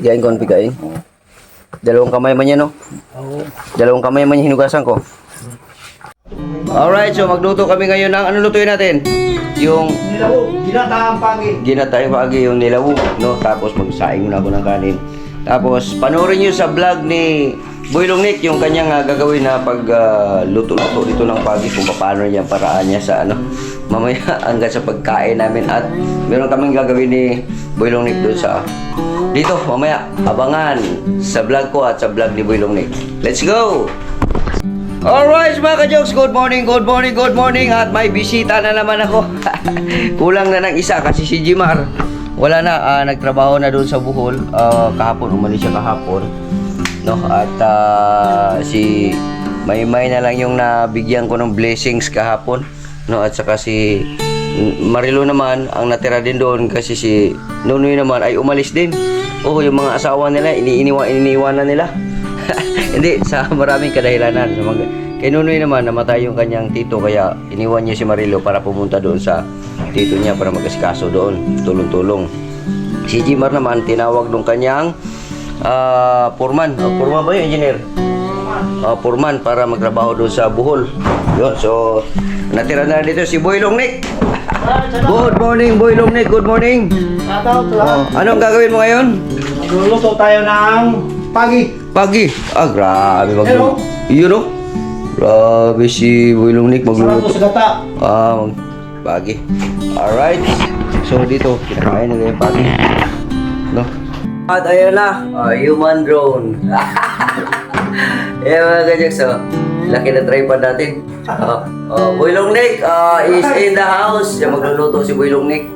Pigain ko, pigain. Dalawang kamay man yan, no? Oo. Dalawang kamay man yung hinugasan ko. Alright, so magluto kami ngayon ng, ano lutuin natin? Yung Nilaw, ginataang pagi. ginatay pagi, yung nilaw, no? Tapos magsaing muna ako ng kanin. Tapos panoorin nyo sa vlog ni Boylong Nick yung kanyang gagawin na pag luto-luto dito ng pagi, kung paano niya paraan niya sa ano mamaya hanggang sa pagkain namin. At meron kaming gagawin ni Boylong Nick doon sa dito mamaya, abangan sa vlog ko at sa vlog ni Boylong Nick. Let's go! Alright mga ka-jokes, good morning, good morning, good morning. At may bisita na naman ako. Kulang na ng isa kasi si Jimar wala na, nagtrabaho na doon sa Bohol. Kahapon, umalis siya kahapon, no? At si Maymay na lang yung nabigyan ko ng blessings kahapon, no? At saka si Marilo naman ang natira din doon kasi si Nunoy naman ay umalis din. Oh, yung mga asawa nila iniiwanan nila. Hindi, sa maraming kadahilanan. Kay Nunoy naman, namatay yung kanyang tito, kaya iniwan niya si Marilo para pumunta doon sa tito niya para mag-asikaso doon, tulong-tulong. Si Jimar naman, tinawag nung kanyang foreman. Foreman ba yun, engineer? Foreman para magtrabaho doon sa Bohol. Yun, so natira na dito si Boylong Nick. Good morning, Boylong Nick. Good morning. Shoutout lang. Anong gagawin mo ngayon? Magluluto tayo ng pagi. Pagi. Grabe Hello. Yun, no? Grabe si Boylong Nick Sarap magluluto. sa gata. Pagi. Alright. So dito, kinakain nila yung pagi. No? At ayan na, human drone. Ayan mga kajaks, laki na tripod natin. Boylong Nick is in the house. Siya magluluto si Boylong Nick.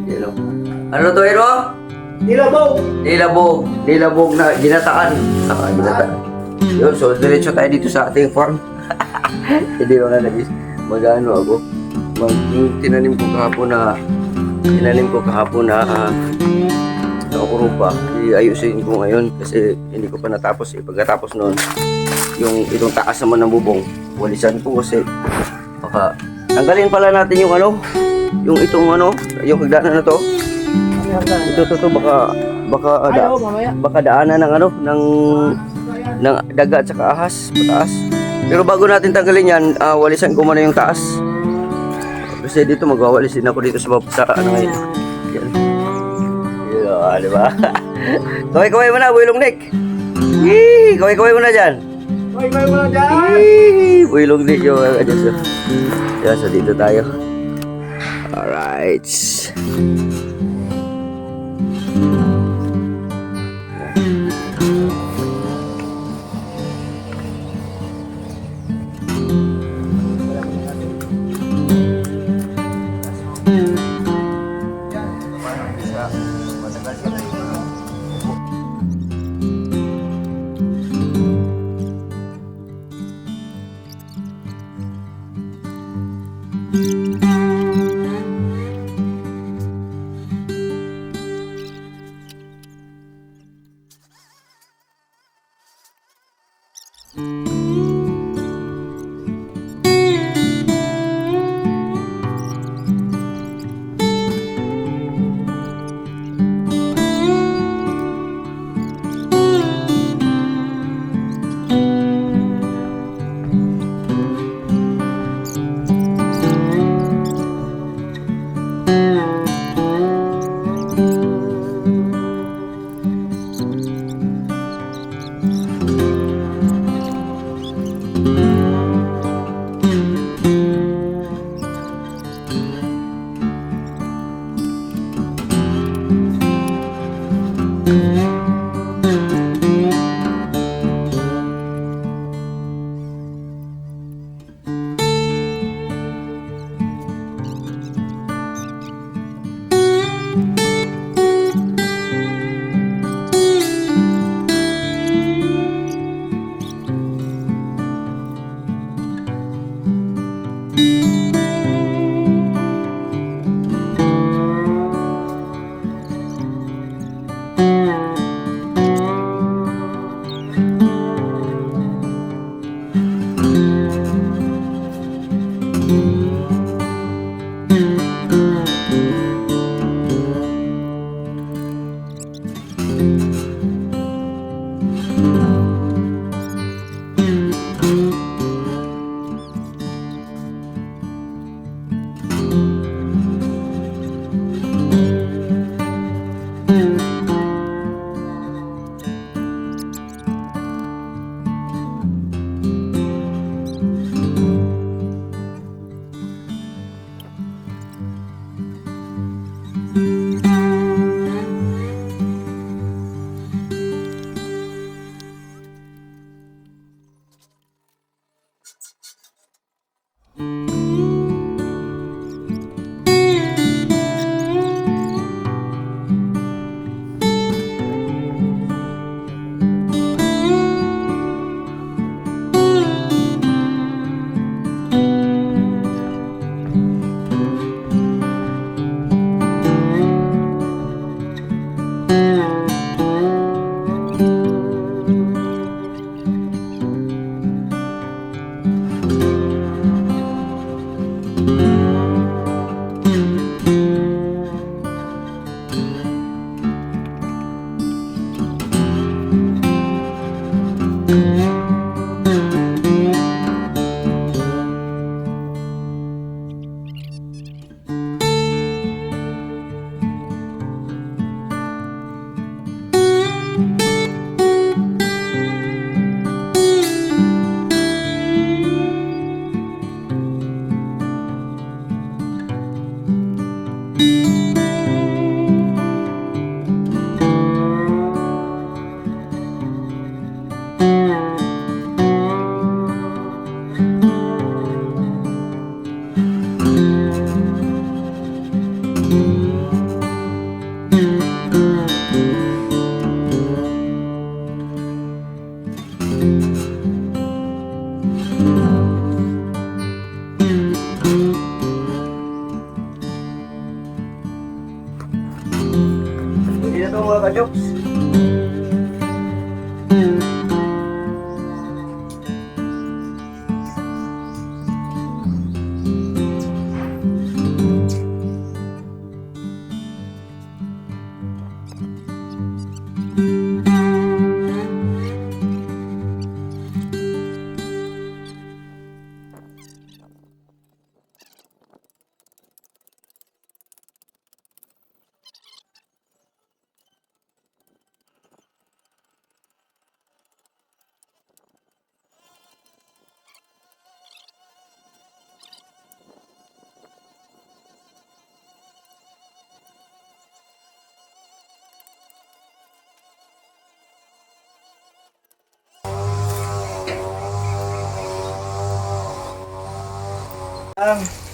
You know. Ano lutuin mo? Nilabog. Nilabog na ginataan. Ginataan. Yun, so diretso tayo dito sa ating farm. Hindi ko na nabis. Magano ako. Tinanim ko kahapon na nakurupa. Iayusin ko ngayon kasi hindi ko pa natapos. Pagkatapos noon, yung itong taas naman ng bubong, walisan ko kasi baka tanggalin pala natin yung ano, yung itong ano, yung hagdanan na to. Ito baka daanan ng ano, ng daga at saka ahas pataas. Pero bago natin tanggalin yan, walisan ko muna yung taas. Kasi dito magwawalisin ako dito sa ano ngayon. Yan. Yan, di ba? Kaway-kaway mo na, Boylong Nick. Yee! Kaway-kaway mo na dyan. Kaway mo na dyan. Yee! Boylong Nick yung adjust. Yan, so dito tayo. Alright.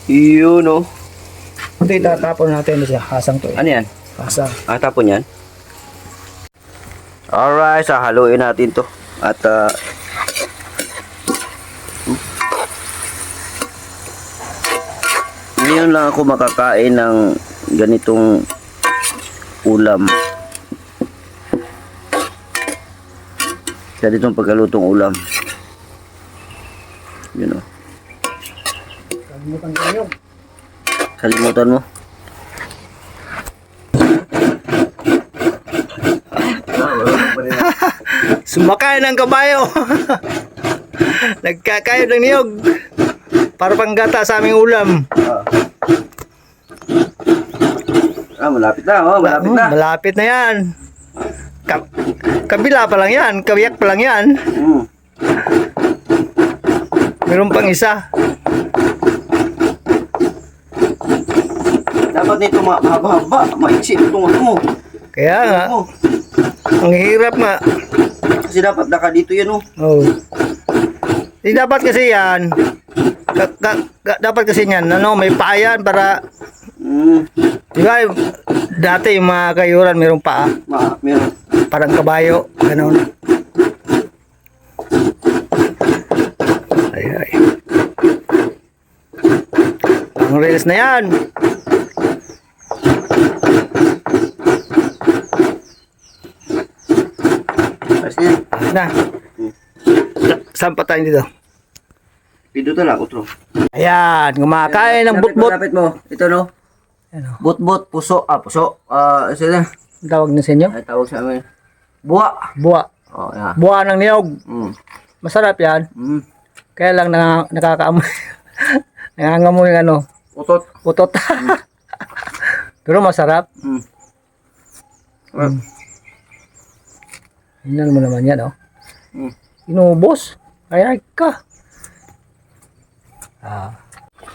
Yun oh. Ito itatapon natin siya. Hasang to eh. Ano yan? Hasang. Tapon yan. Alright, haluin natin to. At ngayon lang ako makakain ng ganitong ulam. Ganitong pagkalutong ulam. Yun oh. Kalimutan ko yun. Kalimutan mo. Sumakay ng kabayo. Nagkakayo ng niyog. Para panggata sa aming ulam. Malapit na, oh, malapit na. Malapit na yan. Kabila pa lang yan. Kabiyak pa lang yan. Meron pang isa. Dapat nito mahaba-haba, maiksi itong ano mo. Kaya nga. Ang hirap nga. Kasi dapat naka dito yan oh. Oh. Dapat kasi yan. Dapat kasi yan. Ano, may paa yan para. Di ba? Dati yung mga kayuran mayroong paa. Meron. Parang kabayo. Ganon. Ay ay. Ang reels na yan. Na. Saan pa tayo dito? Pidot na lang, utro. Ayan, kumakain ng butbut. Lapit mo. Ito no. Ano? Butbut, puso. Puso. Sila. Ang tawag na sa inyo? Ay, tawag sa amin. Buwa. Buwa. Oh, yeah. Buwa ng niyog. Masarap yan. Kaya lang nakakaamoy. Nangangamoy yung ano. Utot. Utot. Pero masarap. Tingnan mo naman yan, oh. Inubos. Ay ka.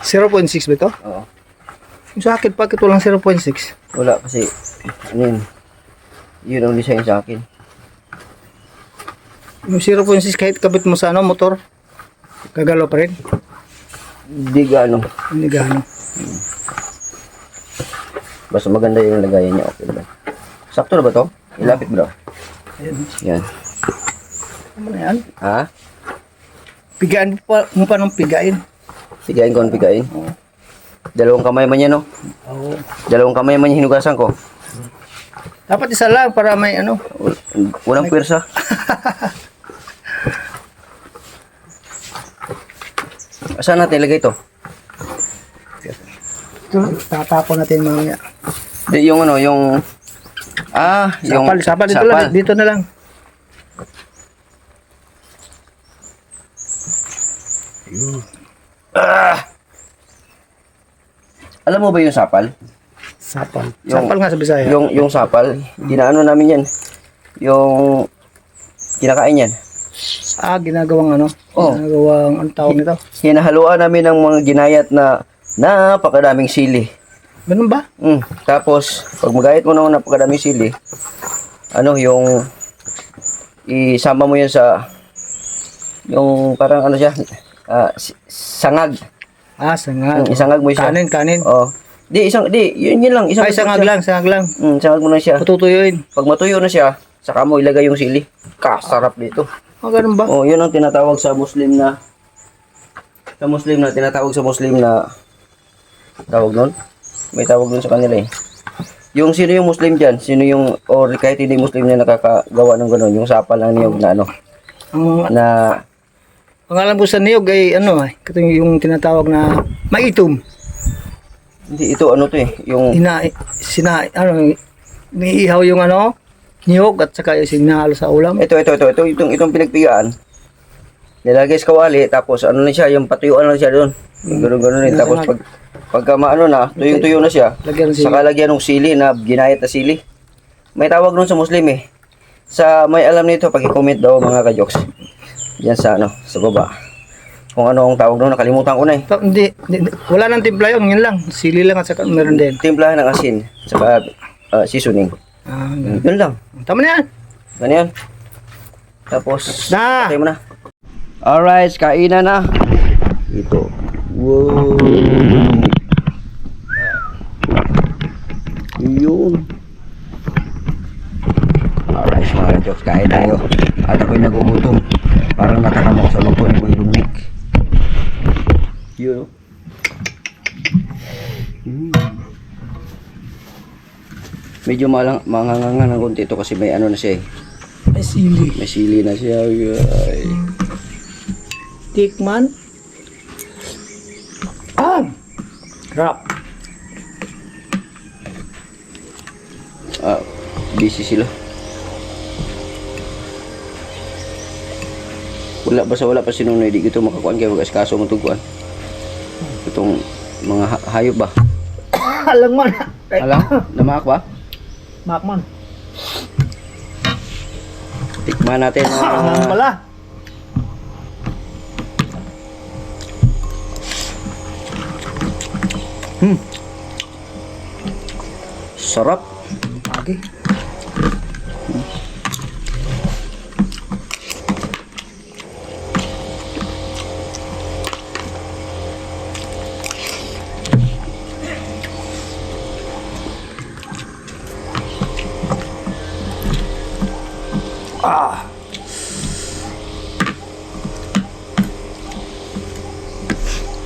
0.6 ba ito? Oo. Yung sa akin, bakit walang 0.6? Wala kasi, ano yun? Yun ang design sa akin. Yung 0.6 kahit kabit mo sa ano, motor, gagalaw pa rin. Hindi gaano. Hindi gano. Basta maganda yung lagayan niya. Okay naman. Sakto na ba to? Ilapit mo daw. Yan. Ano na yan? Ha? Pigaan mo pa ng pigain. Pigain ko ang pigain. Dalawang kamay man yan, no? Oo. Dalawang kamay man yung hinugasan ko. Dapat isa lang para may ano. Walang pwersa. Saan natin ilagay ito? Ito, tatapon natin mamaya. Di, yung ano, yung... yung... Sapal dito lang, dito na lang. Alam mo ba yung sapal? Sapal. Yung- Sapal nga sa Bisaya. Yung sapal, ginaano namin yan. Yung... Kinakain yan. Ginagawang ano? Oo. Ginagawang ang tawag nito. Hinahaluan namin ng mga ginayat na napakadaming sili. Ganun ba? Tapos, pag magayat mo ng napakadaming sili, ano, yung isama mo yan sa yung parang ano siya, sangag. Sangag. Isangag mo siya. Kanin. Oh. Yun lang, Ay, sangag lang. sangag mo na siya. Patutuyuin. Pag matuyo na siya, saka mo ilagay yung sili. Kasarap dito. Ganun ba? Oh, yun ang tinatawag sa Muslim na tinatawag sa Muslim na tawag nun. May tawag nun sa kanila eh. Yung sino yung Muslim dyan? Sino yung, or kahit hindi Muslim na nakakagawa ng gano'n, yung sapal ng niyog na ano, Ang na, pangalan po sa niyog ay ano ay, ito yung tinatawag na maitom. hindi, ito ano to eh, yung, Niihaw yung ano, niyog at saka yung sinahalo sa ulam. itong pinagpigaan. Nilagay sa kawali, tapos ano na siya, yung patuyuan lang siya doon. Gano'n rin, tapos pagka maano na, tuyong-tuyo na siya, Lagyan ng sili. saka lagyan ng sili na ginayat na sili. May tawag nun sa Muslim eh. Sa may alam nito, pag-comment daw mga kajoks. Diyan sa ano, sa baba. Kung ano ang tawag doon, nakalimutan ko na eh. Hindi, wala nang timpla yun lang. Sili lang at saka meron din. Timplahan ng asin, saka seasoning. Ah, Yun lang. tama na yan. Ganyan. Tapos, Na! patay mo na. Alright, kainan na. Ito. Wow. Yun. Alright, mga jokes, kain tayo. At ako'y nagugutom. Parang nakakamok sa luto ni Boylong Nick. Yun. Medyo mangangangan ng konti ito kasi may ano na siya eh. Ay, sili. May sili na siya. Ay. Tikman. Ah! Rap. Busy sila. Wala pa sinunoy di gito makakuan kay wag askaso mo tuguan. Itong mga hayop ba? Alam mo na. Alam, namaak ba? Makman. Tikman natin Alam pala. sarap. Okay.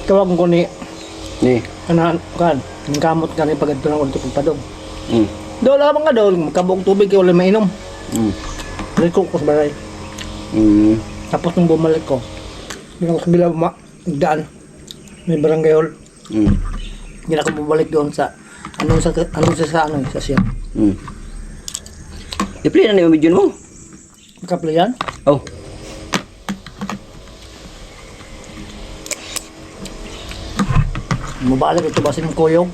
Tawag ko ni Ni. kan yung kamot ka ni pagadto ng ulto pagpadong. Mm. Do lamang nga daw magkabuong tubig kay wala mainom. Balik ko sa baray. Tapos nung bumalik ko, bilang ko bila daan may barangay hall. Hindi na ako bumalik doon sa sa siya. I-play na yung video mo. Kaplayan. Oh. Mabalik ito basin ng kuyog.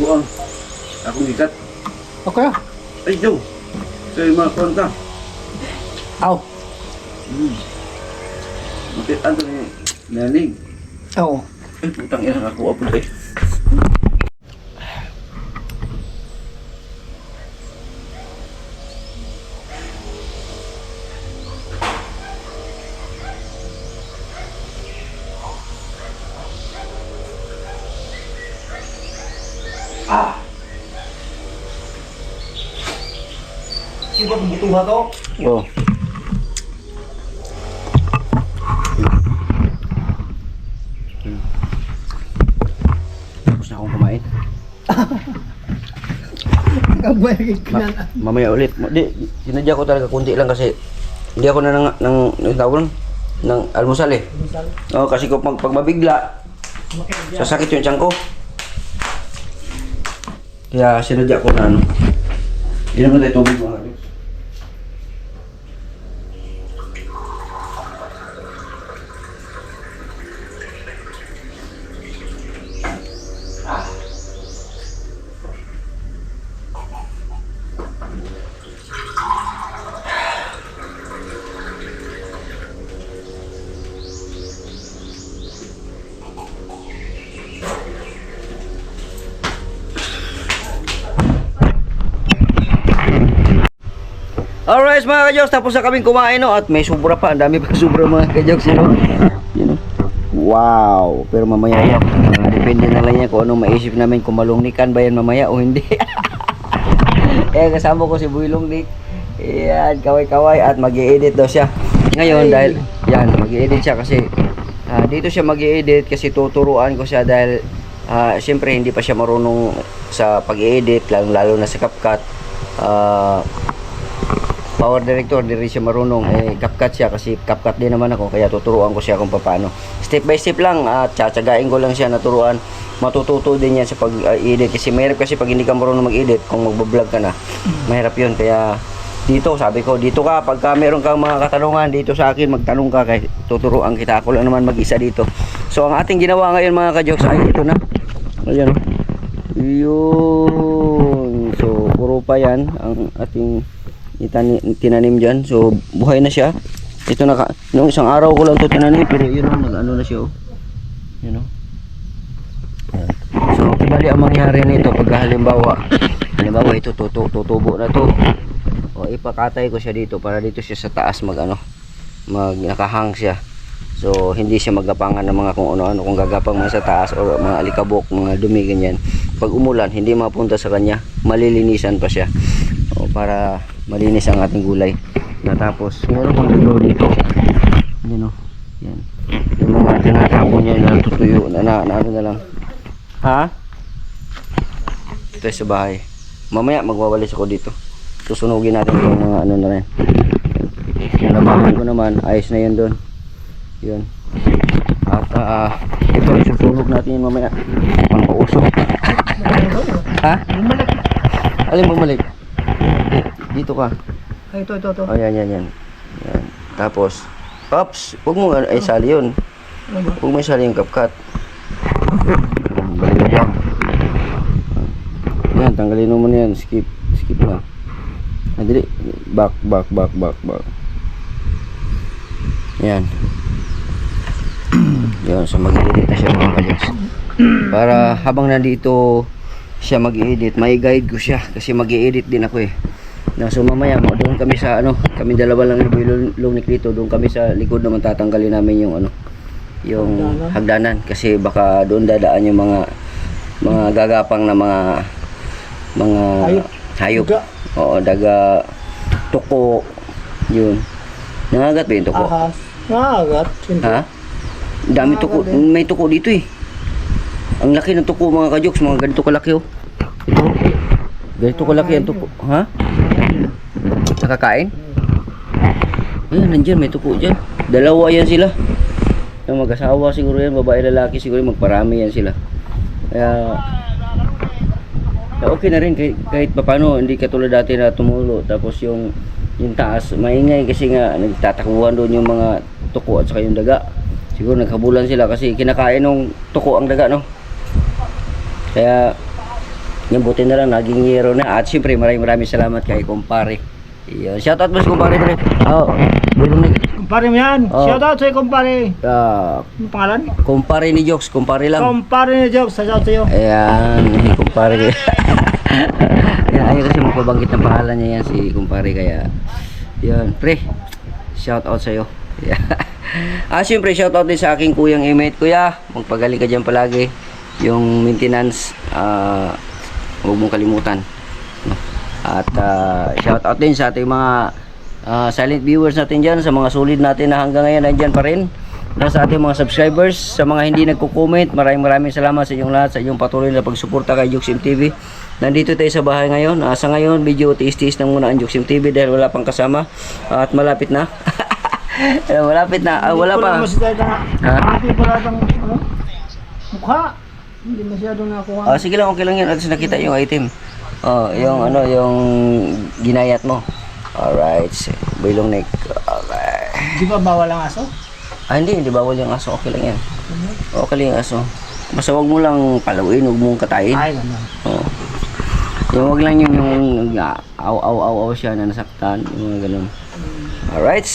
Buang. Akong gikat. Okay. Ay, Joe. Kaya mga konta. Aw. Bakit ano yung nanig? Oo. Ay, putang ina ako po eh. Siguro butuha to. Oh. Tapos na akong kumain. Kabay ka na. Mamaya ulit. Di, sinadya ko talaga kunti lang kasi hindi ako na ng tawag ng almusal eh. Oh, kasi kung pag mabigla, sasakit yung tiyan ko. Kaya sinadya ko na ano. Hindi naman tayo tubig mga kapit. Alright mga kajoks, tapos na kaming kumain no, at may sobra pa, ang dami pa sobra mga kajoks no? Yun, no? Wow, pero mamaya yan, depende na lang yan kung anong maisip namin kung malungnikan ba yan mamaya o hindi. Kasama ko si Boylong Nick. Yan, kaway-kaway at mag-i-edit daw siya. Ngayon dahil, yan, mag-i-edit siya kasi dito siya mag-i-edit kasi tuturuan ko siya dahil Siyempre hindi pa siya marunong sa pag-edit, lalo na sa CapCut. Power director, di rin siya marunong. CapCut siya kasi CapCut din naman ako, kaya tuturuan ko siya kung paano. Step by step lang, at tsatsagain ko lang siya na turuan. Matututo din yan sa pag-edit kasi mahirap kasi pag hindi ka marunong mag-edit, kung magbablog ka na, mahirap yun. Kaya dito, sabi ko, dito ka, pagka meron kang mga katanungan, dito sa akin, magtanong ka, kaya tuturuan kita. Ako lang naman mag-isa dito. So, ang ating ginawa ngayon mga ka-jokes ay ito na. Ayan. Yun. So, puro pa yan ang ating tinanim dyan. So, buhay na siya. Ito na, noong isang araw ko lang ito tinanim, pero yun ang nag-ano na siya. Yun o. So, kibali ang mangyari nito pag halimbawa ito tutubo na to. O ipakatay ko siya dito para dito siya sa taas nakahang siya. So hindi siya magapangan ng mga kung ano-ano, kung gagapang man sa taas o mga alikabok, mga dumi ganyan. Pag umulan, hindi mapunta sa kanya, malilinisan pa siya. O para malinis ang ating gulay. Natapos meron pang dulo dito. Yan o. Yan. Yung mga tinatapon niya na tutuyo na ano na lang. Ha? Ito sa bahay. Mamaya magwawalis ako dito. Susunugin natin yung mga ano na rin. Nalabahan ko naman, ayos na yun doon. Yun. At ito susunog natin yun mamaya. Pampausok. Ha? Alin bumalik? Dito ka. Ay, ito. Oh, yan. Tapos, Pops, huwag mo sali yun. Huwag mo sali yung CapCut. Balik lang. Yan, tanggalin mo na yan. Skip na. Dili. Back. Yan. Yan, so mag-edit na siya mga ka-jokes. Para habang nandito siya mag-edit, may guide ko siya kasi mag-edit din ako eh. So mamaya doon kami sa kami dalawa lang ni Boylong Nick dito, doon kami sa likod naman tatanggalin namin yung yung hagdanan kasi baka doon dadaan yung mga gagapang na mga hayop. Oo, daga, tuko, yun. Nangagat ba yung tuko? Ahas. Nangagat. Ha? Dami tuko. May tuko dito eh. Ang laki ng tuko mga ka-jokes. Mga ganito kalaki oh. Ito. Ganito kalaki ang tuko. Ha? Nakakain? Ayan, nandyan. May tuko dyan. Dalawa yan sila. Yung mag-asawa siguro yan. Babae lalaki siguro yan. Magparami yan sila. Kaya okay na rin kahit paano hindi katulad dati na tumulo tapos yung taas maingay kasi nga nagtatakbuhan doon yung mga tuko at saka yung daga. Siguro naghabulan sila kasi kinakain ng tuko ang daga kaya yung buti na lang naging yero na. At siyempre maraming salamat kay kumpare. Shoutout mo si kumpare pre. Boylong Nick. Kumpare mo yan. Shoutout sa'yo kumpare. Ano pangalan? Kumpare ni Jokes. Kumpare lang. Kumpare ni Jokes. Shoutout sa'yo. Ayan. Kumpare. Ayaw kasi magpabanggit ng pangalan niya yan si kumpare. Kaya yun. Pre. Shoutout sa'yo. Siyempre shoutout din sa aking kuyang Emmet. Kuya, magpagaling ka dyan palagi. Yung maintenance, huwag mong kalimutan. At shoutout din sa ating mga silent viewers natin dyan, sa mga solid natin na hanggang ngayon nandyan pa rin, na sa ating mga subscribers, sa mga hindi nagko-comment, maraming salamat sa inyong lahat, sa inyong patuloy na pagsuporta kay Joksim TV. Nandito tayo sa bahay ngayon. Sa ngayon, medyo tiis-tiis na muna ang Joksim TV dahil wala pang kasama at malapit na. Malapit na. Wala pa. Mukha. Hindi masyado nakuha. Sige lang, okay lang yan. At nakita yung item. Yung ginayat mo. Alright. Boylong Nick. Okay. Di ba bawal ang aso? Hindi bawal yung aso. Okay lang yan. Okay lang yung aso. Basta wag mo lang palawin, wag mong katayin. Ay, naman. Yung wag lang yung aw siya na nasaktan. Yung mga ganun. Alright.